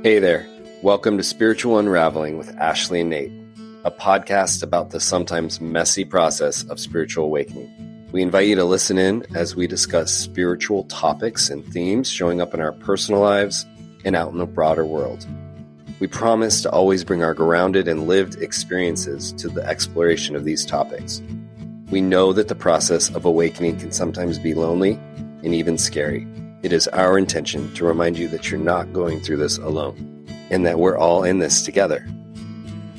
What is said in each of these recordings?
Hey there. Welcome to Spiritual Unraveling with Ashley and Nate, a podcast about the sometimes messy process of spiritual awakening. We invite you to listen in as we discuss spiritual topics and themes showing up in our personal lives and out in the broader world. We promise to always bring our grounded and lived experiences to the exploration of these topics. We know that the process of awakening can sometimes be lonely and even scary. It is our intention to remind you that you're not going through this alone and that we're all in this together.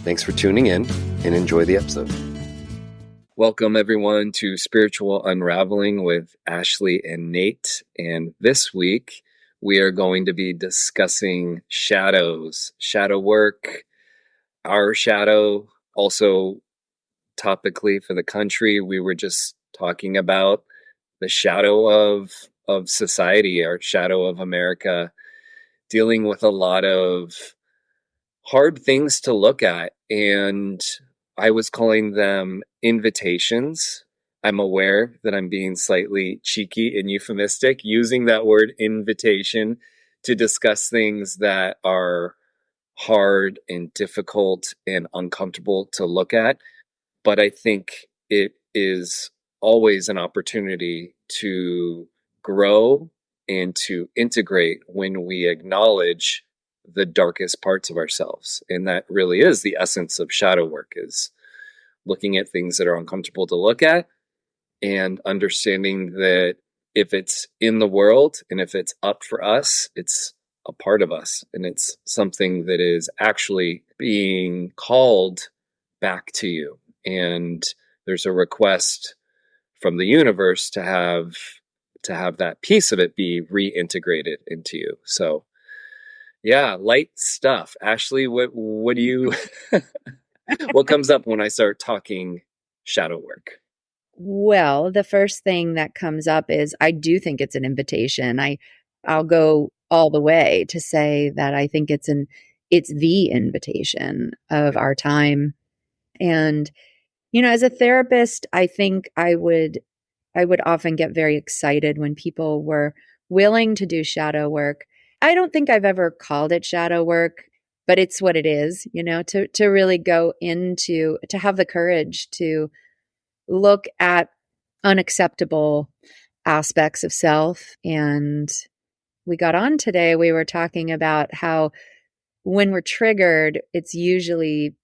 Thanks for tuning in and enjoy the episode. Welcome everyone to Spiritual Unraveling with Ashley and Nate. And this week we are going to be discussing shadows, shadow work, our shadow. Also topically for the country, we were just talking about the shadow of society, our shadow of America, dealing with a lot of hard things to look at. And I was calling them invitations. I'm aware that I'm being slightly cheeky and euphemistic, using that word invitation to discuss things that are hard and difficult and uncomfortable to look at. But I think it is always an opportunity to grow and to integrate when we acknowledge the darkest parts of ourselves. And that really is the essence of shadow work, is looking at things that are uncomfortable to look at and understanding that if it's in the world and if it's up for us, it's a part of us. And it's something that is actually being called back to you. And there's a request from the universe to have that piece of it be reintegrated into you. So yeah, light stuff. Ashley, what do you what comes up when I start talking shadow work? Well, the first thing that comes up is I do think it's an invitation. I'll go all the way to say that I think it's the invitation of our time. And as a therapist, I think I would often get very excited when people were willing to do shadow work. I don't think I've ever called it shadow work, but it's what it is, to really go into, to have the courage to look at unacceptable aspects of self. And we got on today, we were talking about how when we're triggered, it's usually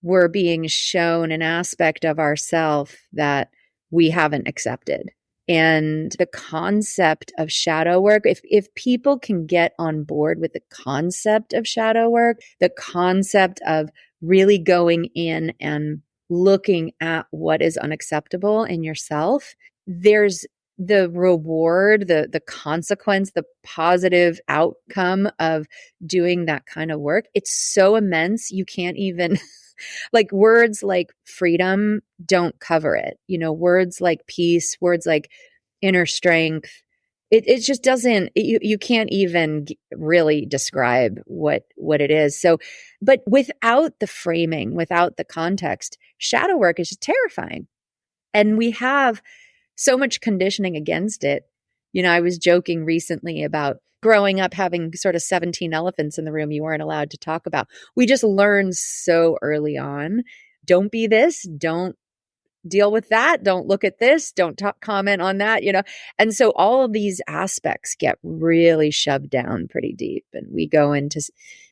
we're being shown an aspect of ourself that we haven't accepted. And the concept of shadow work, if people can get on board with the concept of shadow work, the concept of really going in and looking at what is unacceptable in yourself, there's the reward, the consequence, the positive outcome of doing that kind of work. It's so immense, you can't even like words like freedom don't cover it. Words like peace, words like inner strength. It just doesn't, you can't even really describe what it is. So, but without the framing, without the context, shadow work is just terrifying. And we have so much conditioning against it. I was joking recently about growing up having sort of 17 elephants in the room you weren't allowed to talk about. We just learned so early on, don't be this, don't deal with that, don't look at this, don't comment on that, And so all of these aspects get really shoved down pretty deep, and we go into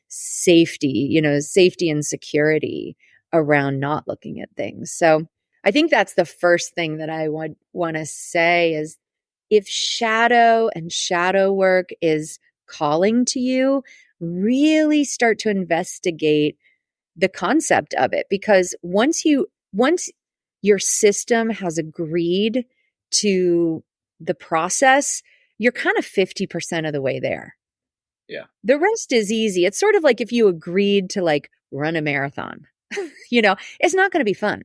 safety, safety and security around not looking at things. So I think that's the first thing that I would want to say is, if shadow and shadow work is calling to you, really start to investigate the concept of it. Because once your system has agreed to the process, you're kind of 50% of the way there. Yeah. The rest is easy. It's sort of like if you agreed to run a marathon, it's not going to be fun.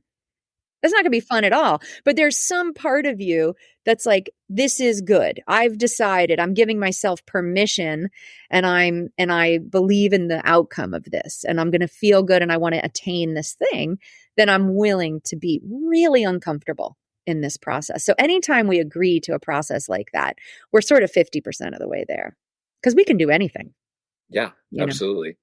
It's not going to be fun at all. But there's some part of you that's like, this is good. I've decided, I'm giving myself permission, and I believe in the outcome of this, and I'm going to feel good, and I want to attain this thing. Then I'm willing to be really uncomfortable in this process. So anytime we agree to a process like that, we're sort of 50% of the way there, because we can do anything. Yeah, you know? absolutely.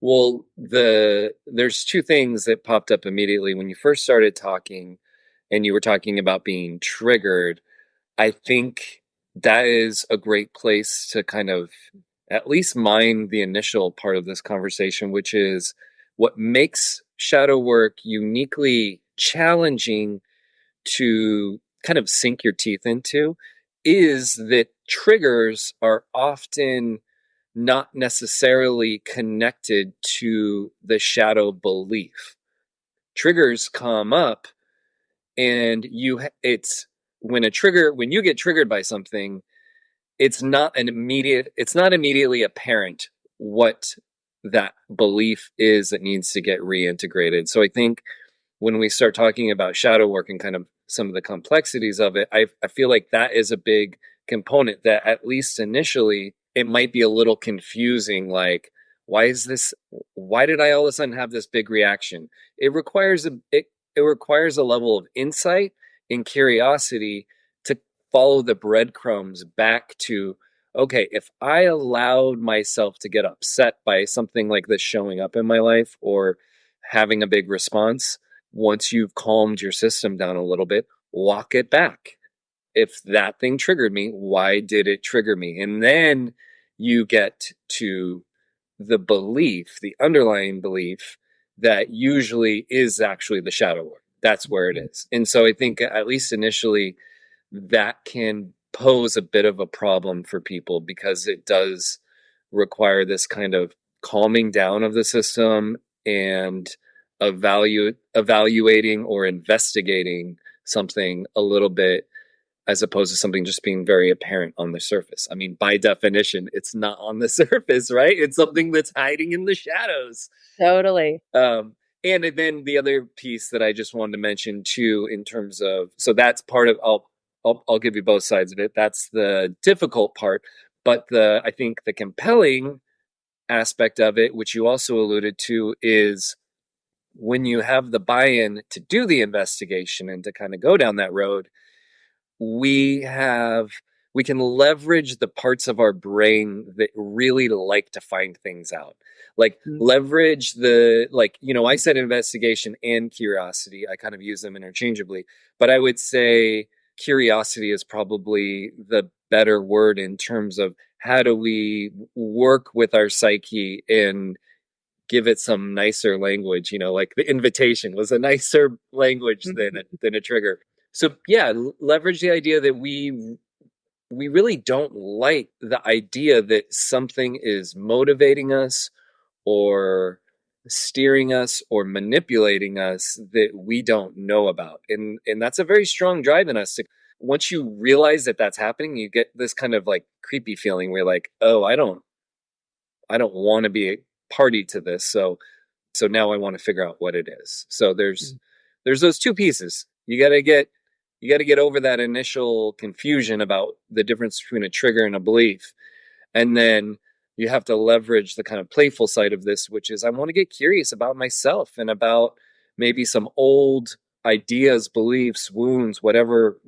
Well, there's two things that popped up immediately when you first started talking and you were talking about being triggered. I think that is a great place to kind of at least mine the initial part of this conversation, which is what makes shadow work uniquely challenging to kind of sink your teeth into is that triggers are often not necessarily connected to the shadow belief. Triggers come up and it's when you get triggered by something, it's not immediately apparent what that belief is that needs to get reintegrated. So I think when we start talking about shadow work and kind of some of the complexities of it, I feel like that is a big component that at least initially it might be a little confusing. Like, why did I all of a sudden have this big reaction? It requires a level of insight and curiosity to follow the breadcrumbs back to, okay, if I allowed myself to get upset by something like this showing up in my life or having a big response, once you've calmed your system down a little bit, walk it back. If that thing triggered me, why did it trigger me? And then you get to the belief, the underlying belief that usually is actually the shadow work. That's where it is. And so I think, at least initially, that can pose a bit of a problem for people because it does require this kind of calming down of the system and evaluating or investigating something a little bit as opposed to something just being very apparent on the surface. I mean, by definition, it's not on the surface, right? It's something that's hiding in the shadows. Totally. And then the other piece that I just wanted to mention too, in terms of, so that's part of, I'll give you both sides of it. That's the difficult part, but I think the compelling aspect of it, which you also alluded to, is when you have the buy-in to do the investigation and to kind of go down that road, we have we can leverage the parts of our brain that really like to find things out, like leverage I said investigation and curiosity. I kind of use them interchangeably, but I would say curiosity is probably the better word in terms of how do we work with our psyche and give it some nicer language, like the invitation was a nicer language than a trigger. So yeah, leverage the idea that we really don't like the idea that something is motivating us or steering us or manipulating us that we don't know about. And that's a very strong drive in us to, once you realize that that's happening, you get this kind of like creepy feeling where you're like, oh, I don't want to be a party to this. So now I want to figure out what it is. So there's those two pieces. You got to get over that initial confusion about the difference between a trigger and a belief. And then you have to leverage the kind of playful side of this, which is I want to get curious about myself and about maybe some old ideas, beliefs, wounds, whatever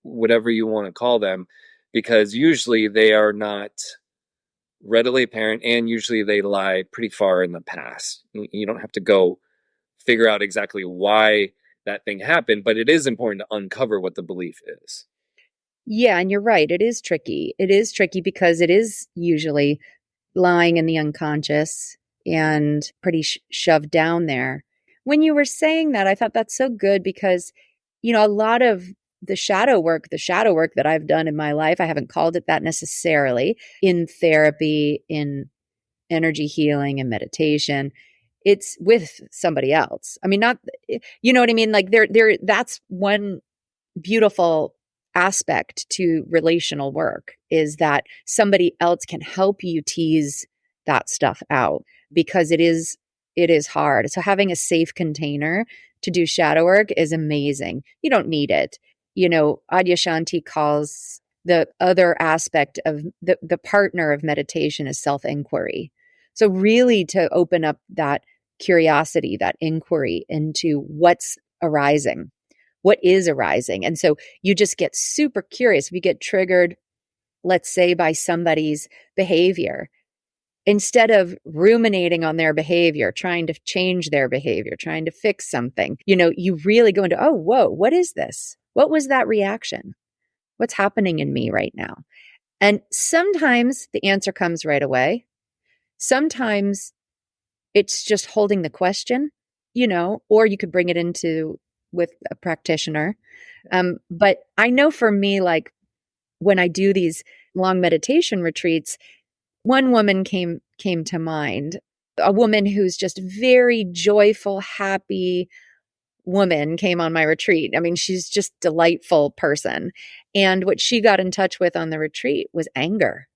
you want to call them, because usually they are not readily apparent and usually they lie pretty far in the past. You don't have to go figure out exactly why that thing happened, but it is important to uncover what the belief is. Yeah, and you're right. It is tricky. It is tricky because it is usually lying in the unconscious and pretty shoved down there. When you were saying that, I thought that's so good because, a lot of the shadow work that I've done in my life, I haven't called it that necessarily in therapy, in energy healing and meditation. It's with somebody else. I mean, not, you know what I mean? Like that's one beautiful aspect to relational work is that somebody else can help you tease that stuff out because it is hard. So having a safe container to do shadow work is amazing. You don't need it. Adyashanti calls the other aspect of the partner of meditation is self-inquiry. So really to open up that curiosity, that inquiry into what's arising, what is arising. And so you just get super curious. If you get triggered, let's say by somebody's behavior, instead of ruminating on their behavior, trying to change their behavior, trying to fix something, you really go into, oh, whoa, what is this? What was that reaction? What's happening in me right now? And sometimes the answer comes right away. Sometimes it's just holding the question, or you could bring it into with a practitioner. But I know for me, like when I do these long meditation retreats, one woman came to mind, a woman who's just very joyful, happy woman came on my retreat. I mean, she's just a delightful person. And what she got in touch with on the retreat was anger.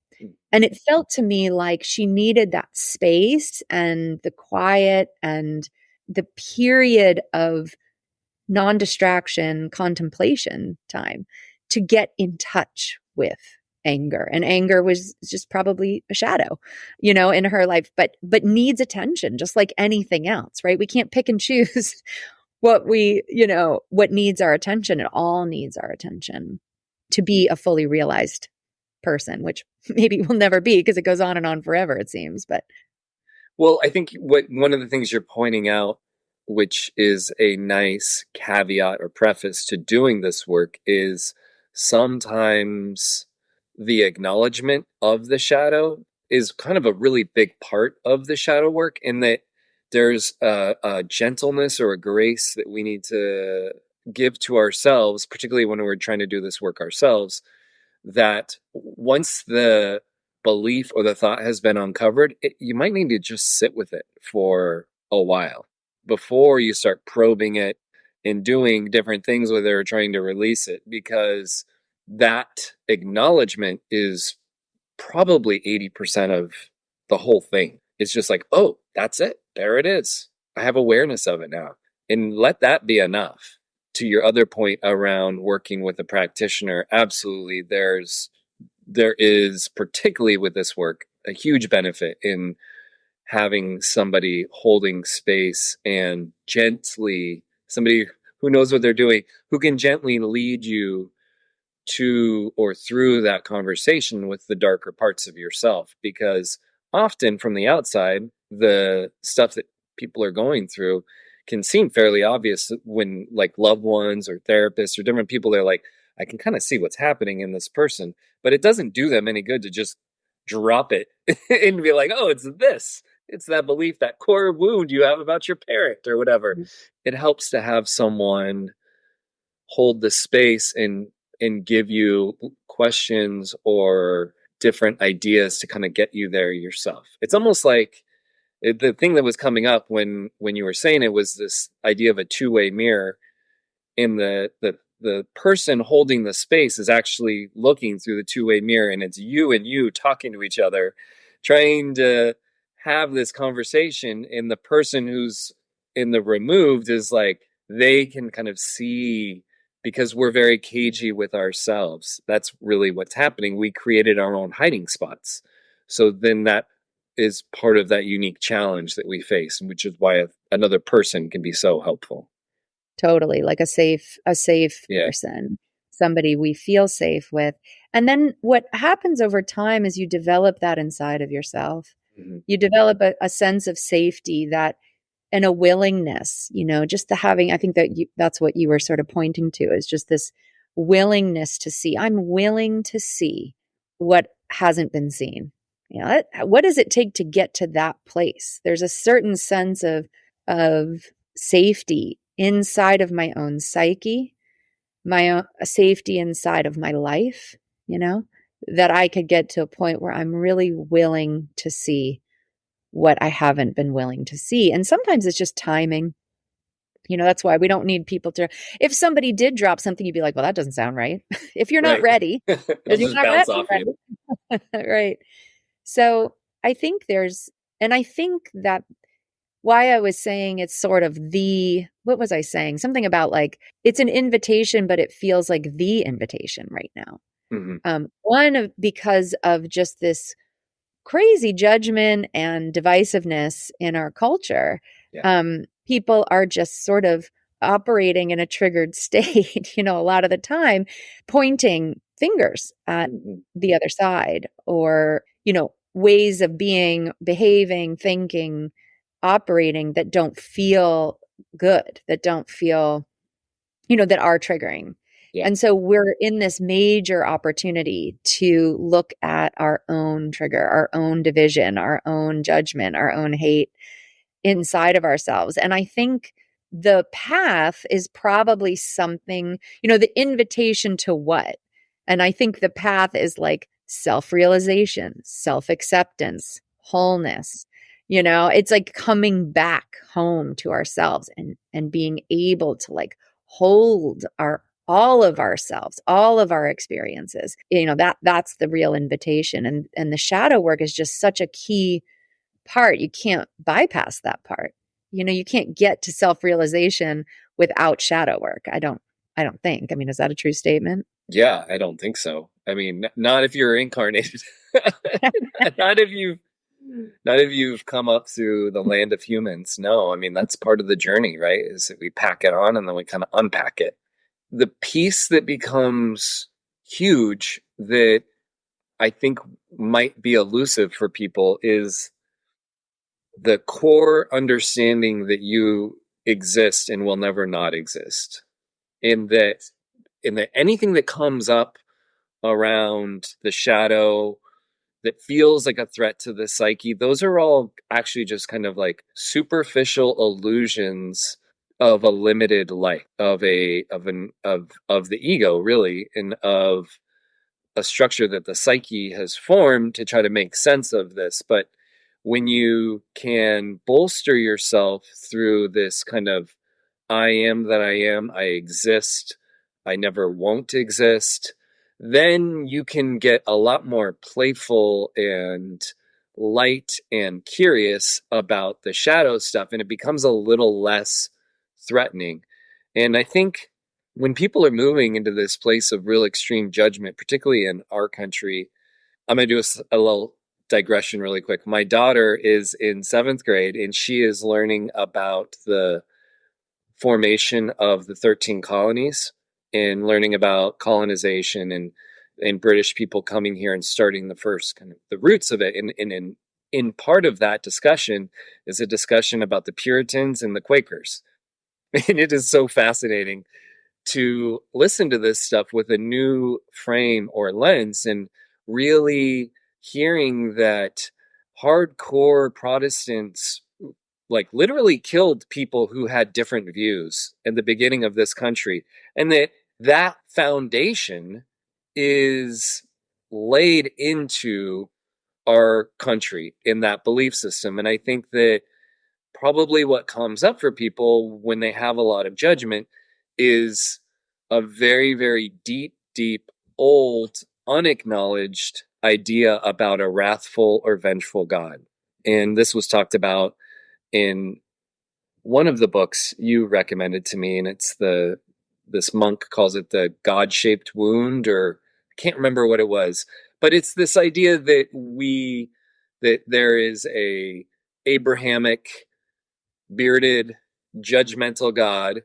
And it felt to me like she needed that space and the quiet and the period of non-distraction contemplation time to get in touch with anger. And anger was just probably a shadow, in her life, but needs attention just like anything else, right? We can't pick and choose what needs our attention. It all needs our attention to be a fully realized person, which maybe we'll never be because it goes on and on forever, it seems. But well, I think one of the things you're pointing out, which is a nice caveat or preface to doing this work, is sometimes the acknowledgement of the shadow is kind of a really big part of the shadow work, in that there's a gentleness or a grace that we need to give to ourselves, particularly when we're trying to do this work ourselves, that once the belief or the thought has been uncovered, you might need to just sit with it for a while before you start probing it and doing different things with it or trying to release it, because that acknowledgement is probably 80% of the whole thing. It's just like, oh, that's it. There it is. I have awareness of it now. And let that be enough. To your other point around working with a practitioner, absolutely, there is, particularly with this work, a huge benefit in having somebody holding space and gently, somebody who knows what they're doing, who can gently lead you to or through that conversation with the darker parts of yourself. Because often from the outside, the stuff that people are going through can seem fairly obvious when, like, loved ones or therapists or different people, they're like, I can kind of see what's happening in this person, but it doesn't do them any good to just drop it and be like, oh, it's this. It's that belief, that core wound you have about your parent or whatever. It helps to have someone hold the space and give you questions or different ideas to kind of get you there yourself. It's almost like the thing that was coming up when you were saying it was this idea of a two-way mirror, in the person holding the space is actually looking through the two-way mirror, and it's you and you talking to each other, trying to have this conversation, and the person who's in the removed is like, they can kind of see, because we're very cagey with ourselves. That's really what's happening. We created our own hiding spots. So then that is part of that unique challenge that we face, which is why another person can be so helpful. Totally, like a safe Yeah. person, somebody we feel safe with. And then what happens over time is you develop that inside of yourself. Mm-hmm. You develop a sense of safety, that and a willingness, just the having, I think that's what you were sort of pointing to, is just this willingness to see. I'm willing to see what hasn't been seen. What does it take to get to that place? There's a certain sense of safety inside of my own psyche, my own safety inside of my life, that I could get to a point where I'm really willing to see what I haven't been willing to see. And sometimes it's just timing. That's why we don't need people to, if somebody did drop something, you'd be like, well, that doesn't sound right. If you're not ready, It'll just bounce off you. Right. So I think I think that why I was saying it's sort of what was I saying? Something about like, it's an invitation, but it feels like the invitation right now. Mm-hmm. Because of just this crazy judgment and divisiveness in our culture. Yeah. People are just sort of operating in a triggered state, a lot of the time, pointing fingers at the other side, or, ways of being, behaving, thinking, operating that don't feel good, that don't feel, that are triggering. Yeah. And so we're in this major opportunity to look at our own trigger, our own division, our own judgment, our own hate inside of ourselves. And I think the path is probably something, the invitation to what? And I think the path is like self-realization, self-acceptance, wholeness. It's like coming back home to ourselves and being able to like hold all of ourselves, all of our experiences. That's the real invitation. And the shadow work is just such a key part. You can't bypass that part. You can't get to self-realization without shadow work. I don't think. I mean, is that a true statement? Yeah, I don't think so. I mean, not if you're incarnated. Not if you've come up through the land of humans. No, I mean, that's part of the journey, right? Is that we pack it on and then we kind of unpack it. The piece that becomes huge that I think might be elusive for people is the core understanding that you exist and will never not exist. In that anything that comes up around the shadow that feels like a threat to the psyche, those are all actually just kind of like superficial illusions of a limited life, of the ego, really, and of a structure that the psyche has formed to try to make sense of this. But when you can bolster yourself through this kind of I am that I am, I exist, I never won't exist, then you can get a lot more playful and light and curious about the shadow stuff, and it becomes a little less threatening. And I think when people are moving into this place of real extreme judgment, particularly in our country, I'm going to do a little digression really quick. My daughter is in seventh grade and she is learning about the formation of the 13 colonies and learning about colonization and British people coming here and starting the first kind of the roots of it. And in part of that discussion is a discussion about the Puritans and the Quakers. And it is so fascinating to listen to this stuff with a new frame or lens and really hearing that hardcore Protestants like literally killed people who had different views in the beginning of this country, and that foundation is laid into our country in that belief system. And I think that probably what comes up for people when they have a lot of judgment is a very, very deep, deep, old, unacknowledged idea about a wrathful or vengeful God. And this was talked about in one of the books you recommended to me, and it's this monk calls it the God-shaped wound, or I can't remember what it was, but it's this idea that there is a Abrahamic bearded judgmental God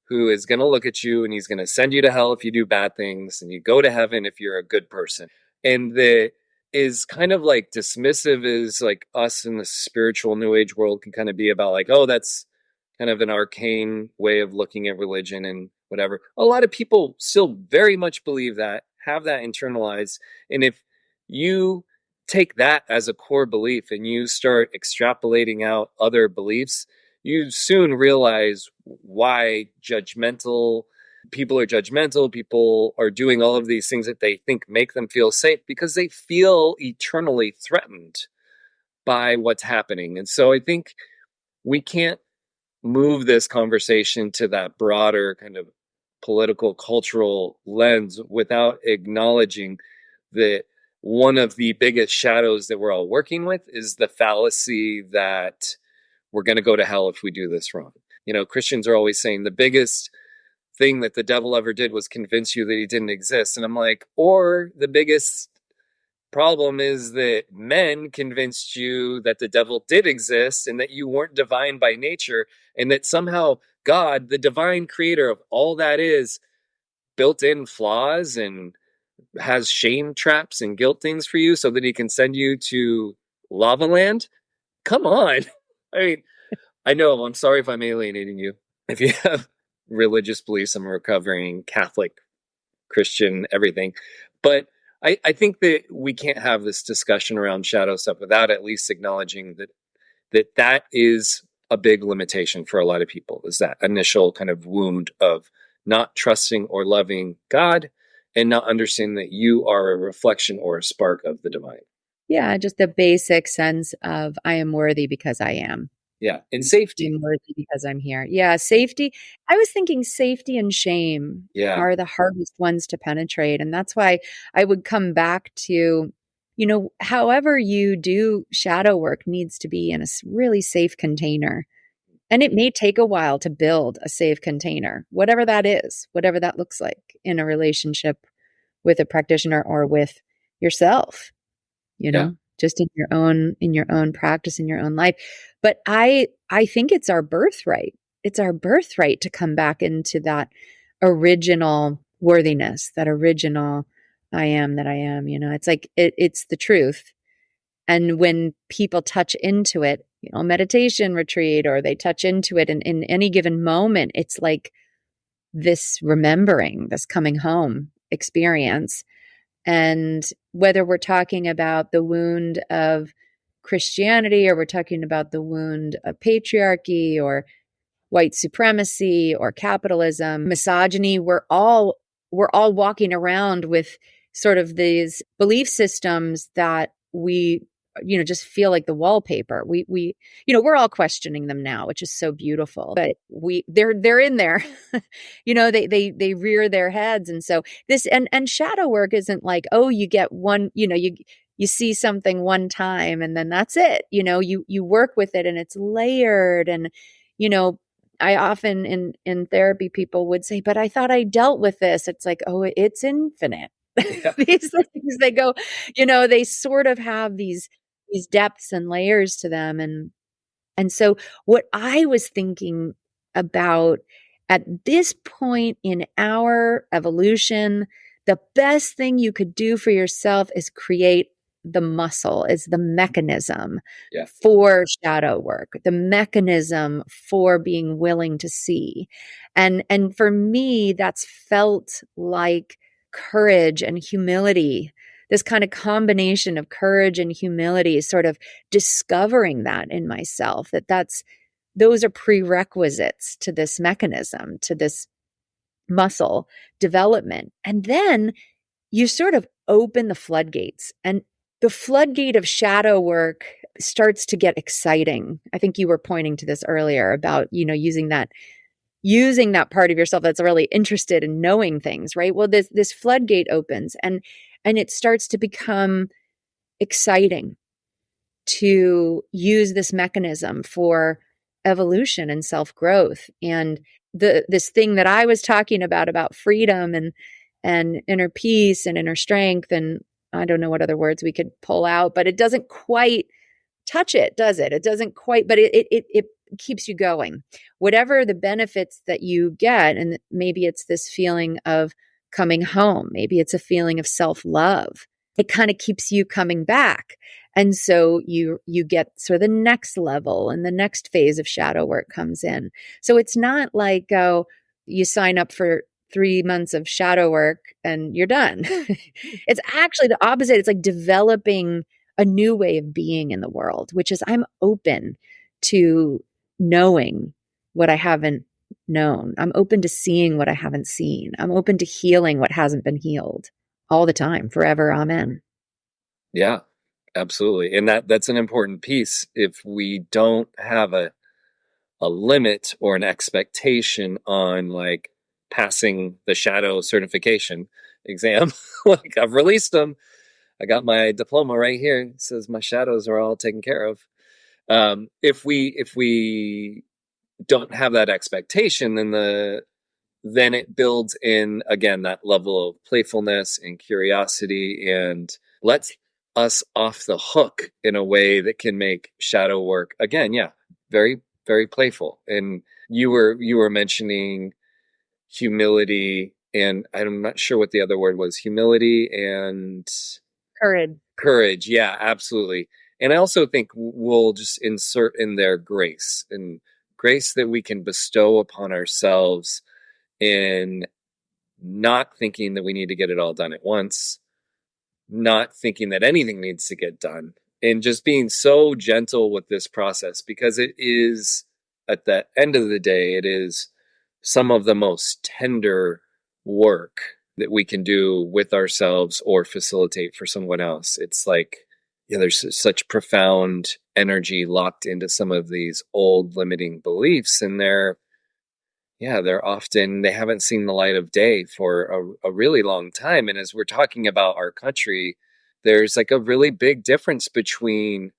who is going to look at you and he's going to send you to hell if you do bad things and you go to heaven if you're a good person. And that is kind of like dismissive as like us in the spiritual new age world can kind of be about like, oh, that's kind of an arcane way of looking at religion and whatever. A lot of people still very much believe that, have that internalized. And if you take that as a core belief and you start extrapolating out other beliefs, you soon realize why people are judgmental. People are doing all of these things that they think make them feel safe because they feel eternally threatened by what's happening. And so I think we can't move this conversation to that broader kind of political, cultural lens without acknowledging that one of the biggest shadows that we're all working with is the fallacy that we're going to go to hell if we do this wrong. Christians are always saying the biggest thing that the devil ever did was convince you that he didn't exist. And I'm like, or the biggest problem is that men convinced you that the devil did exist and that you weren't divine by nature, and that somehow God, the divine creator of all that is, built in flaws and has shame traps and guilt things for you so that he can send you to Lava Land? Come on. I mean, I know, I'm sorry if I'm alienating you. If you have religious beliefs, I'm a recovering Catholic, Christian, everything. But I think that we can't have this discussion around shadow stuff without at least acknowledging that is a big limitation for a lot of people, is that initial kind of wound of not trusting or loving God and not understanding that you are a reflection or a spark of the divine. Yeah, just the basic sense of I am worthy because I am. Yeah. And safety. I'm worthy because I'm here. Yeah, safety. I was thinking safety and shame Yeah. are the hardest ones to penetrate. And that's why I would come back to, however you do shadow work needs to be in a really safe container. And it may take a while to build a safe container, whatever that is, whatever that looks like in a relationship with a practitioner or with yourself, Yeah. just in your own practice, in your own life. But I think it's our birthright. It's our birthright to come back into that original worthiness, that original I am that I am. It's like it's the truth. And when people touch into it, meditation retreat, or they touch into it in any given moment, it's like this remembering, this coming home experience. And whether we're talking about the wound of Christianity, or we're talking about the wound of patriarchy or white supremacy or capitalism, misogyny, we're all walking around with sort of these belief systems that we just feel like the wallpaper. We're all questioning them now, which is so beautiful. But they're in there. They rear their heads. And so this and shadow work isn't like, oh, you get one, you see something one time and then that's it. You work with it and it's layered. And you know I often in therapy, people would say, but I thought I dealt with this. It's like, oh, it's infinite. Yeah. These things, they go, they sort of have these depths and layers to them. And so what I was thinking about at this point in our evolution, the best thing you could do for yourself is create the muscle, is the mechanism Yeah. for shadow work, the mechanism for being willing to see. And for me, that's felt like courage and humility, this kind of combination of courage and humility, sort of discovering that in myself, those are prerequisites to this mechanism, to this muscle development. And then you sort of open the floodgates, and the floodgate of shadow work starts to get exciting. I think you were pointing to this earlier about, using that part of yourself that's really interested in knowing things, right? Well, this floodgate opens, and it starts to become exciting to use this mechanism for evolution and self-growth. And this thing that I was talking about freedom and inner peace and inner strength, and I don't know what other words we could pull out, but it doesn't quite touch it, does it? It doesn't quite, but it keeps you going. Whatever the benefits that you get, and maybe it's this feeling of coming home, maybe it's a feeling of self-love. It kind of keeps you coming back. And so you get sort of the next level, and the next phase of shadow work comes in. So it's not like, oh, you sign up for 3 months of shadow work and you're done. It's actually the opposite. It's like developing a new way of being in the world, which is I'm open to knowing what I haven't known. I'm open to seeing what I haven't seen. I'm open to healing what hasn't been healed all the time, forever. Amen. Yeah, absolutely. And that's an important piece. If we don't have a limit or an expectation on like passing the shadow certification exam, like I've released them. I got my diploma right here. It says my shadows are all taken care of. If we don't have that expectation, then it builds in again that level of playfulness and curiosity, and lets us off the hook in a way that can make shadow work again, yeah, very, very playful. And you were mentioning humility, and I'm not sure what the other word was. Humility and Courage. courage. Yeah, absolutely. And I also think we'll just insert in there grace, and grace that we can bestow upon ourselves in not thinking that we need to get it all done at once, not thinking that anything needs to get done, and just being so gentle with this process, because it is, at the end of the day, it is some of the most tender work that we can do with ourselves or facilitate for someone else. It's like, yeah, there's such profound energy locked into some of these old limiting beliefs, and they're often, they haven't seen the light of day for a really long time. And as we're talking about our country, there's like a really big difference between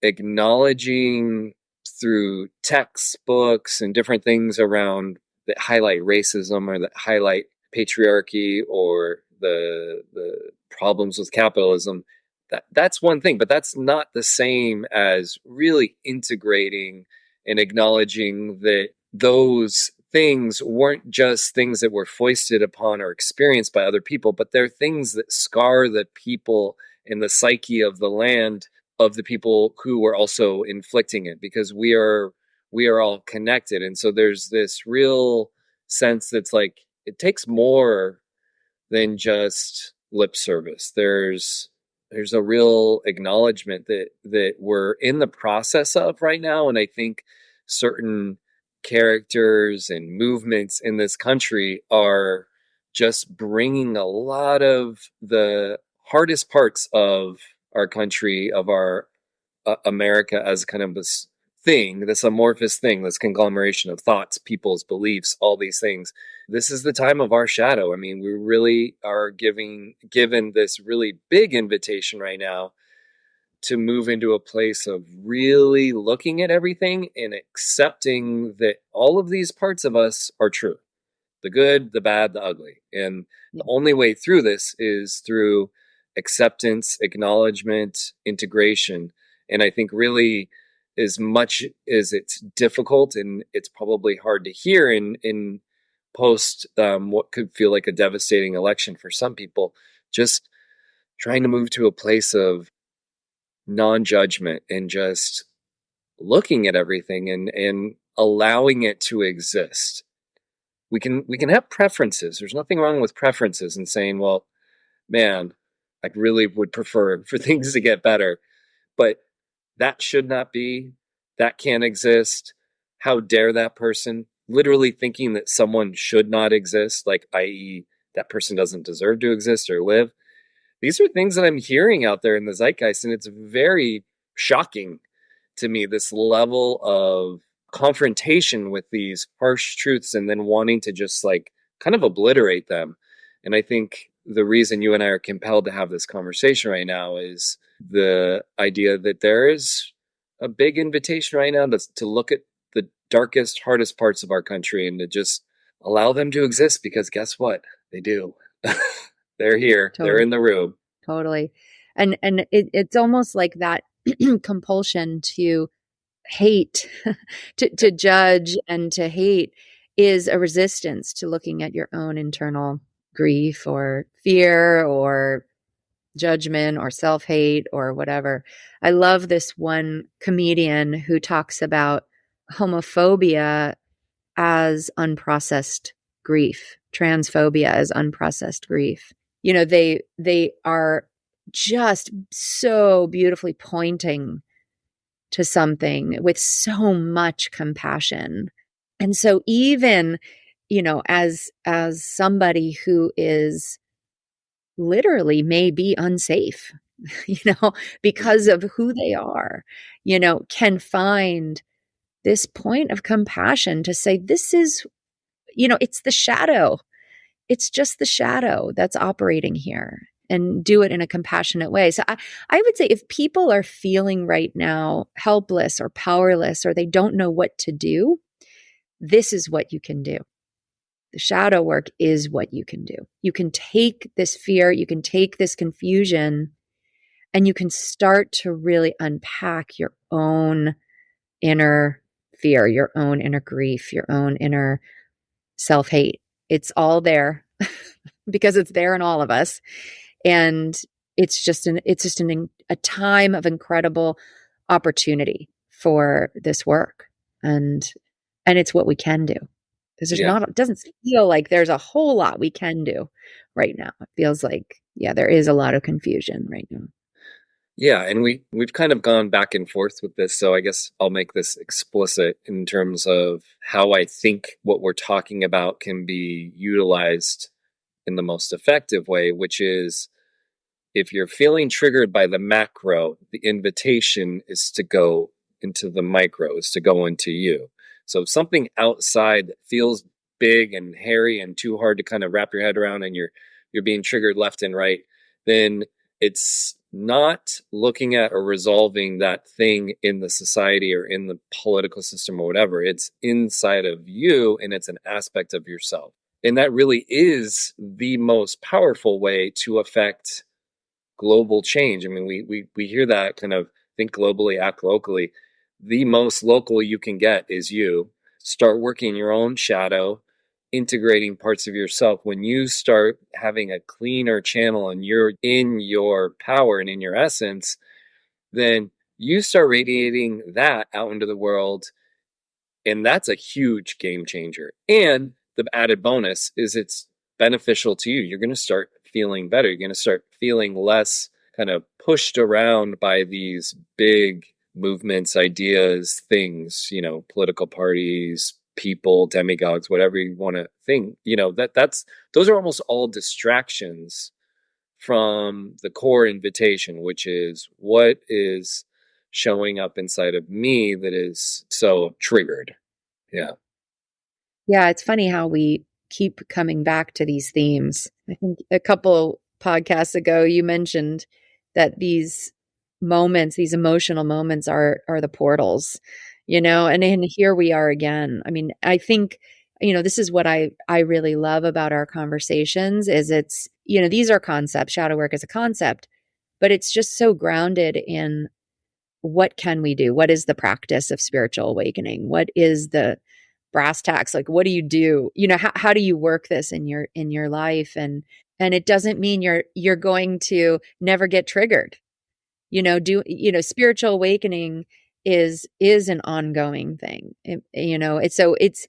acknowledging through textbooks and different things around that highlight racism or that highlight patriarchy or the problems with capitalism. That's one thing, but that's not the same as really integrating and acknowledging that those things weren't just things that were foisted upon or experienced by other people, but they're things that scar the people in the psyche of the land, of the people who were also inflicting it, because we are all connected. And so there's this real sense that's like, it takes more than just lip service. There's a real acknowledgement that we're in the process of right now. And I think certain characters and movements in this country are just bringing a lot of the hardest parts of our country, of our America, as kind of this thing, this amorphous thing, this conglomeration of thoughts, people's beliefs, all these things. This is the time of our shadow. I mean, we really are given this really big invitation right now to move into a place of really looking at everything and accepting that all of these parts of us are true. The good, the bad, the ugly. And the only way through this is through acceptance, acknowledgement, integration. And I think really, as much as it's difficult and it's probably hard to hear in post what could feel like a devastating election for some people, just trying to move to a place of non-judgment and just looking at everything and allowing it to exist. We can have preferences. There's nothing wrong with preferences and saying, well, man, I really would prefer for things to get better. But that should not be, that can't exist. How dare that person? Literally thinking that someone should not exist, like, i.e., that person doesn't deserve to exist or live. These are things that I'm hearing out there in the zeitgeist, and it's very shocking to me, this level of confrontation with these harsh truths and then wanting to just like kind of obliterate them. And I think the reason you and I are compelled to have this conversation right now is the idea that there is a big invitation right now to look at the darkest, hardest parts of our country and to just allow them to exist, because guess what? They do. They're here. Totally. They're in the room. Totally. And it's almost like that compulsion to hate, to judge and to hate is a resistance to looking at your own internal grief or fear or judgment or self-hate or whatever. I love this one comedian who talks about homophobia as unprocessed grief, transphobia as unprocessed grief. You know, they are just so beautifully pointing to something with so much compassion. And so even, you know, as somebody who is literally may be unsafe, you know, because of who they are, you know, can find this point of compassion to say, this is, you know, it's the shadow. It's just the shadow that's operating here, and do it in a compassionate way. So I would say if people are feeling right now helpless or powerless, or they don't know what to do, this is what you can do. The shadow work is what you can do. You can take this fear, you can take this confusion, and you can start to really unpack your own inner fear, your own inner grief, your own inner self-hate. It's all there because it's there in all of us. And a time of incredible opportunity for this work. And it's what we can do. Because Yeah. it doesn't feel like there's a whole lot we can do right now. It feels like, yeah, there is a lot of confusion right now. Yeah, and we've kind of gone back and forth with this, so I guess I'll make this explicit in terms of how I think what we're talking about can be utilized in the most effective way, which is if you're feeling triggered by the macro, the invitation is to go into the micro, is to go into you. So if something outside that feels big and hairy and too hard to kind of wrap your head around and you're being triggered left and right, then it's not looking at or resolving that thing in the society or in the political system or whatever. It's inside of you and it's an aspect of yourself. And that really is the most powerful way to affect global change. I mean, we hear that kind of think globally, act locally. The most local you can get is you. Start working your own shadow, integrating parts of yourself. When you start having a cleaner channel and you're in your power and in your essence, then you start radiating that out into the world. And that's a huge game changer. And the added bonus is it's beneficial to you. You're going to start feeling better. You're going to start feeling less kind of pushed around by these big movements, ideas, things, political parties, people, demigods, whatever you want to think, that's those are almost all distractions from the core invitation, which is what is showing up inside of me that is so triggered. Yeah. Yeah, it's funny how we keep coming back to these themes. I think a couple podcasts ago you mentioned that these moments, these emotional moments are the portals, and here we are again. I mean, I think, this is what I really love about our conversations is it's, these are concepts, shadow work is a concept, but it's just so grounded in what can we do? What is the practice of spiritual awakening? What is the brass tacks? Like, what do you do? How do you work this in your life? And it doesn't mean you're going to never get triggered. Spiritual awakening is an ongoing thing. It's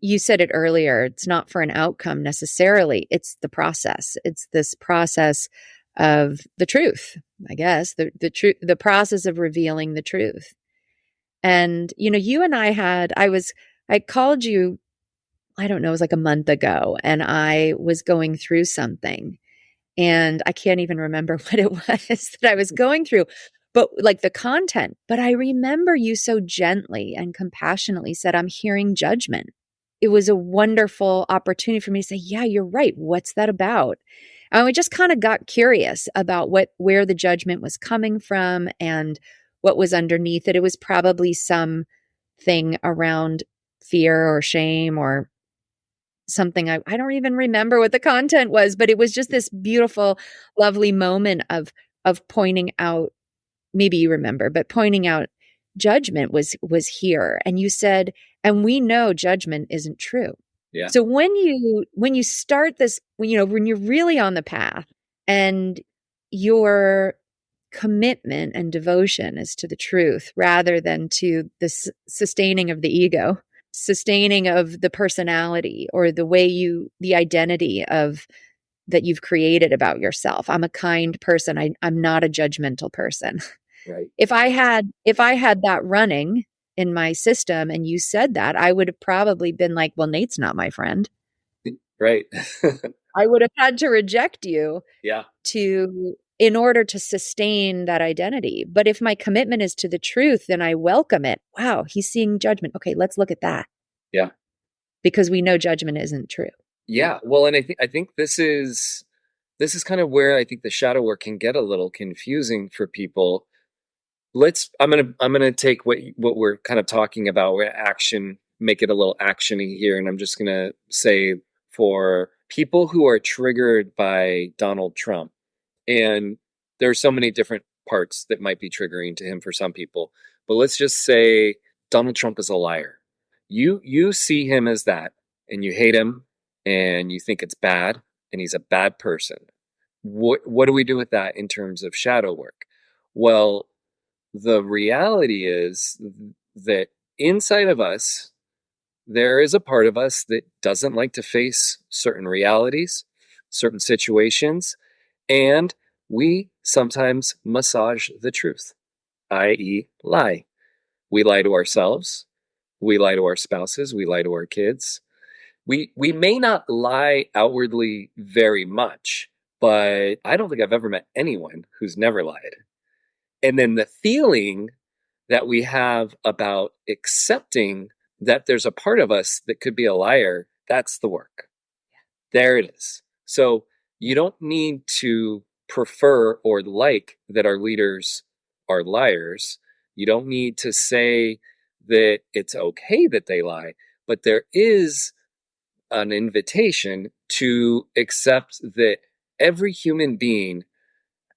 you said it earlier, it's not for an outcome necessarily. It's the process. It's this process of the truth, I guess, the truth, the process of revealing the truth. And, you and I called you, I don't know, it was like a month ago, and I was going through something and I can't even remember what it was that I was going through, but like the content. But I remember you so gently and compassionately said, I'm hearing judgment. It was a wonderful opportunity for me to say, yeah, you're right. What's that about? And we just kind of got curious about where the judgment was coming from and what was underneath it. It was probably something around fear or shame or something. I don't even remember what the content was, but it was just this beautiful, lovely moment of pointing out, maybe you remember, but pointing out judgment was here. And you said, and we know judgment isn't true. Yeah. So when you start this, when you're really on the path and your commitment and devotion is to the truth rather than to the sustaining of the ego, sustaining of the personality or the identity of that you've created about yourself. I'm a kind person. I'm not a judgmental person. Right. If I had that running in my system and you said that, I would have probably been like, well, Nate's not my friend. Right. I would have had to reject you Yeah. in order to sustain that identity. But if my commitment is to the truth, then I welcome it. Wow, he's seeing judgment. Okay, let's look at that. Yeah. Because we know judgment isn't true. Yeah. Well, and I think this is kind of where I think the shadow work can get a little confusing for people. I'm gonna take what we're kind of talking about, where action, make it a little actiony here, and I'm just gonna say for people who are triggered by Donald Trump, and there's so many different parts that might be triggering to him for some people, but let's just say Donald Trump is a liar. You see him as that, and you hate him, and you think it's bad, and he's a bad person. what do we do with that in terms of shadow work? Well, the reality is that inside of us, there is a part of us that doesn't like to face certain realities, certain situations, and we sometimes massage the truth, i.e., lie. We lie to ourselves, we lie to our spouses, we lie to our kids. We may not lie outwardly very much, but I don't think I've ever met anyone who's never lied. And then the feeling that we have about accepting that there's a part of us that could be a liar, that's the work. There it is. So you don't need to prefer or like that our leaders are liars. You don't need to say that it's okay that they lie, but there is an invitation to accept that every human being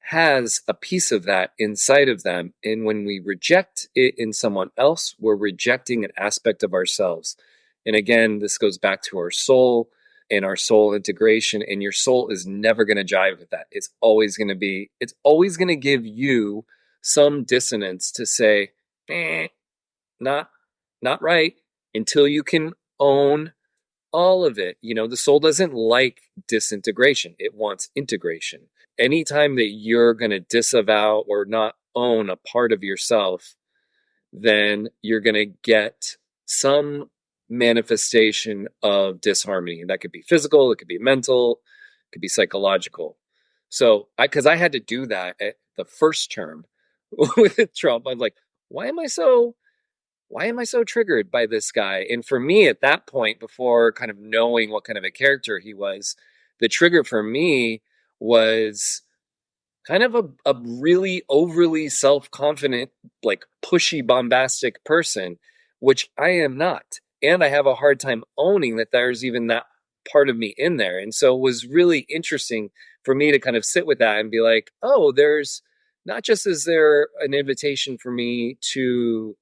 has a piece of that inside of them. And when we reject it in someone else, we're rejecting an aspect of ourselves. And again, this goes back to our soul and our soul integration. And your soul is never going to jive with that. It's always going to give you some dissonance to say, not, not right, until you can own all of it. The soul doesn't like disintegration. It wants integration. Anytime that you're going to disavow or not own a part of yourself, then you're going to get some manifestation of disharmony. That could be physical, it could be mental, it could be psychological. So, because I had to do that at the first term with Trump, I'm like, why am I so triggered by this guy? And for me at that point, before kind of knowing what kind of a character he was, the trigger for me was kind of a really overly self-confident, like pushy, bombastic person, which I am not. And I have a hard time owning that there's even that part of me in there. And so it was really interesting for me to kind of sit with that and be like, oh, there's not just is there an invitation for me to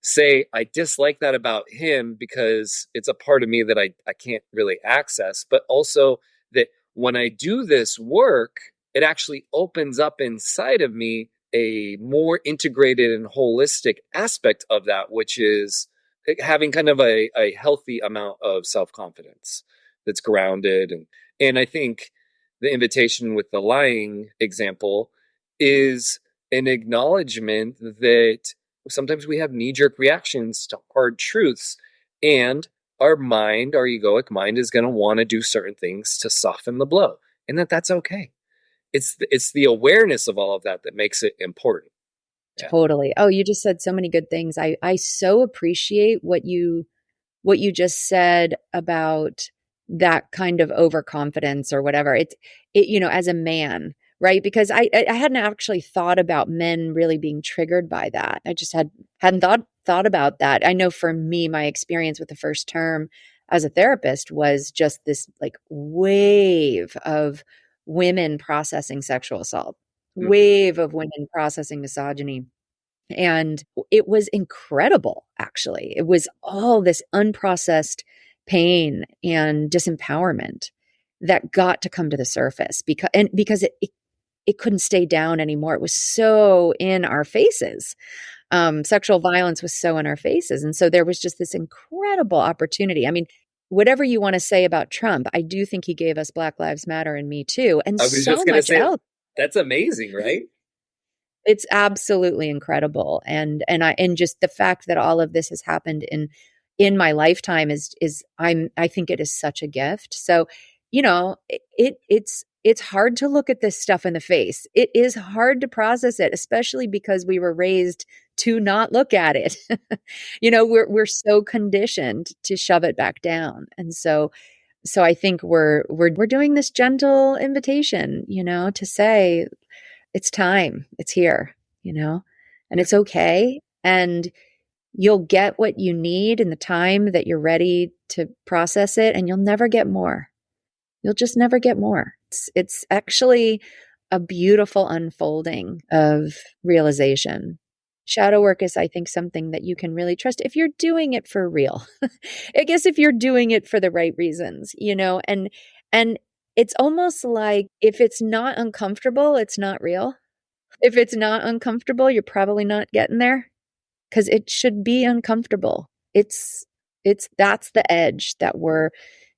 say I dislike that about him because it's a part of me that I can't really access, but also that when I do this work, it actually opens up inside of me a more integrated and holistic aspect of that, which is having kind of a healthy amount of self-confidence that's grounded. And I think the invitation with the lying example is an acknowledgement that sometimes we have knee-jerk reactions to hard truths, and our mind, our egoic mind, is going to want to do certain things to soften the blow, and that's okay. It's the awareness of all of that that makes it important. Yeah. Totally. Oh, you just said so many good things. I so appreciate what you just said about that kind of overconfidence or whatever. It as a man, right? Because I hadn't actually thought about men really being triggered by that. I just hadn't thought about that. I know for me, my experience with the first term as a therapist was just this like wave of women processing sexual assault, wave of women processing misogyny. And it was incredible, actually. It was all this unprocessed pain and disempowerment that got to come to the surface because it couldn't stay down anymore. It was so in our faces. Sexual violence was so in our faces. And so there was just this incredible opportunity. I mean, whatever you want to say about Trump, I do think he gave us Black Lives Matter and Me Too, and I was so just going to much say, else. that's amazing, right? It's absolutely incredible. And just the fact that all of this has happened in my lifetime is I think it is such a gift. So, it's hard to look at this stuff in the face. It is hard to process it, especially because we were raised to not look at it. We're so conditioned to shove it back down. And so I think we're doing this gentle invitation, to say, it's time, it's here, and it's okay. And you'll get what you need in the time that you're ready to process it. And you'll never get more. You'll just never get more. It's actually a beautiful unfolding of realization. Shadow work is, I think, something that you can really trust if you're doing it for real. I guess if you're doing it for the right reasons, and It's almost like if it's not uncomfortable, it's not real. If it's not uncomfortable, you're probably not getting there, because it should be uncomfortable. That's the edge, that we're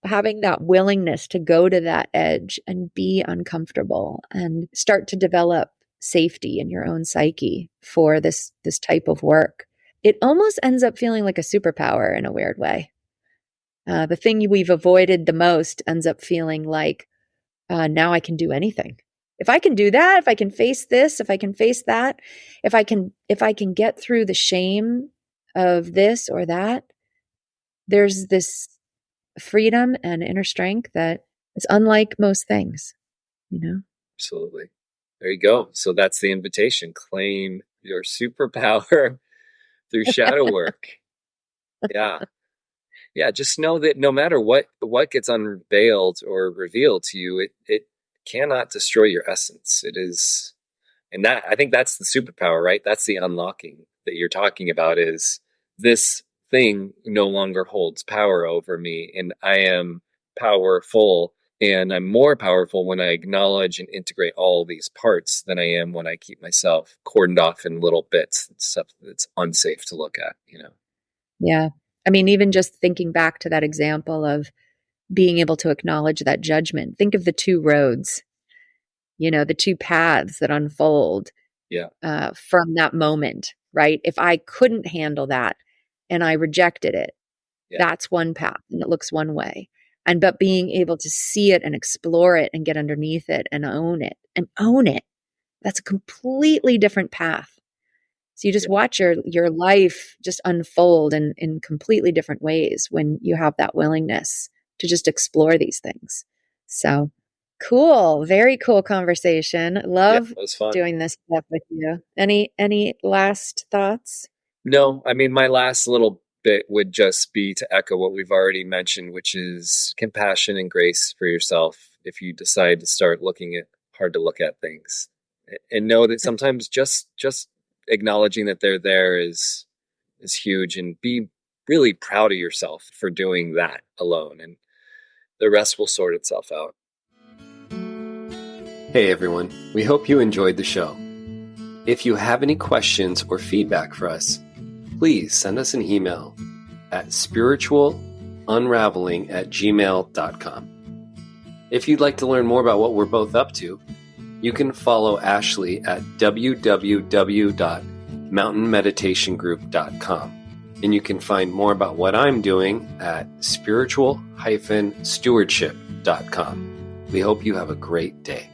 having that willingness to go to that edge and be uncomfortable and start to develop safety in your own psyche for this type of work. It almost ends up feeling like a superpower in a weird way. The thing we've avoided the most ends up feeling like, now I can do anything. If I can do that, if I can face this, if I can face that, if I can get through the shame of this or that, there's this freedom and inner strength that is unlike most things, Absolutely. There you go. So that's the invitation. Claim your superpower through shadow work. Yeah. Yeah. Just know that no matter what gets unveiled or revealed to you, it cannot destroy your essence. It is, and that, I think that's the superpower, right? That's the unlocking that you're talking about, is this thing no longer holds power over me, and I am powerful, and I'm more powerful when I acknowledge and integrate all these parts than I am when I keep myself cordoned off in little bits and stuff that's unsafe to look at, Yeah. I mean, even just thinking back to that example of being able to acknowledge that judgment, think of the two roads, the two paths that unfold from that moment, right? If I couldn't handle that and I rejected it, that's one path and it looks one way. But being able to see it and explore it and get underneath it and own it, that's a completely different path. So you just watch your life just unfold in completely different ways when you have that willingness to just explore these things. So cool. Very cool conversation. Love doing this stuff with you. Any last thoughts? No, I mean, my last little bit would just be to echo what we've already mentioned, which is compassion and grace for yourself if you decide to start looking at hard to look at things, and know that sometimes just acknowledging that they're there is huge, and be really proud of yourself for doing that alone, and the rest will sort itself out. Hey everyone, we hope you enjoyed the show. If you have any questions or feedback for us, please send us an email at spiritualunraveling@gmail.com. If you'd like to learn more about what we're both up to, you can follow Ashley at www.mountainmeditationgroup.com. And you can find more about what I'm doing at spiritual-stewardship.com. We hope you have a great day.